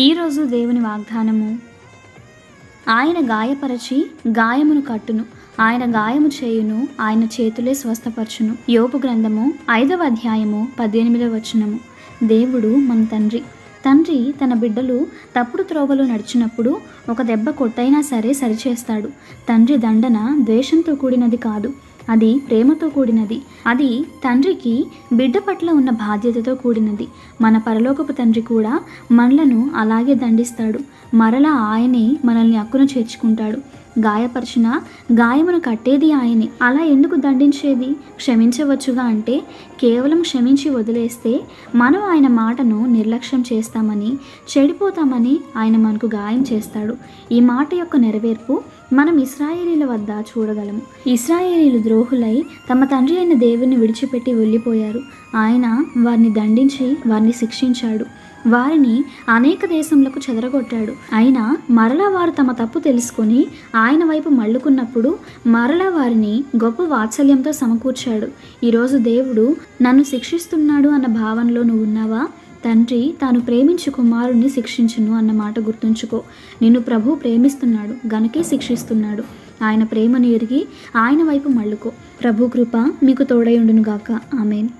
ఈరోజు దేవుని వాగ్దానము. ఆయన గాయపరచి గాయమును కట్టును, ఆయన గాయము చేయును, ఆయన చేతులే స్వస్థపరచును. యోబు గ్రంథము 5వ అధ్యాయము 18వ వచనము. దేవుడు మన తండ్రి తన బిడ్డలు తప్పుడు త్రోవలో నడిచినప్పుడు ఒక దెబ్బ కొట్టైనా సరే సరిచేస్తాడు. తండ్రి దండన ద్వేషంతో కూడినది కాదు, అది ప్రేమతో కూడినది. అది తండ్రికి బిడ్డ పట్ల ఉన్న బాధ్యతతో కూడినది. మన పరలోకపు తండ్రి కూడా మనలను అలాగే దండిస్తాడు. మరలా ఆయనే మనల్ని అక్కున చేర్చుకుంటాడు. గాయపరిచిన గాయమును కట్టేది ఆయనే. అలా ఎందుకు దండించేది? క్షమించవచ్చుగా అంటే కేవలం క్షమించి వదిలేస్తే మనం ఆయన మాటను నిర్లక్ష్యం చేస్తామని, చెడిపోతామని ఆయన మనకు గాయం చేస్తాడు. ఈ మాట యొక్క నెరవేర్పు మనం ఇశ్రాయేలీల వద్ద చూడగలము. ఇశ్రాయేలీలు ద్రోహులై తమ తండ్రి అయిన దేవుని విడిచిపెట్టి వెళ్ళిపోయారు. ఆయన వారిని దండించి వారిని శిక్షించాడు. వారిని అనేక దేశములకు చెదరగొట్టాడు. అయినా మరలా వారు తమ తప్పు తెలుసుకొని ఆయన వైపు మళ్ళుకున్నప్పుడు మరలా వారిని గొప్ప వాత్సల్యంతో సమకూర్చాడు. ఈరోజు దేవుడు నన్ను శిక్షిస్తున్నాడు అన్న భావనలో నువ్వు ఉన్నావా? తండ్రి తాను ప్రేమించు కుమారుణ్ణి శిక్షించును అన్న మాట గుర్తుంచుకో. నిన్ను ప్రభు ప్రేమిస్తున్నాడు గనుకే శిక్షిస్తున్నాడు. ఆయన ప్రేమను ఎరిగి ఆయన వైపు మళ్ళుకో. ప్రభు కృప మీకు తోడై ఉండును గాక. ఆమేన్.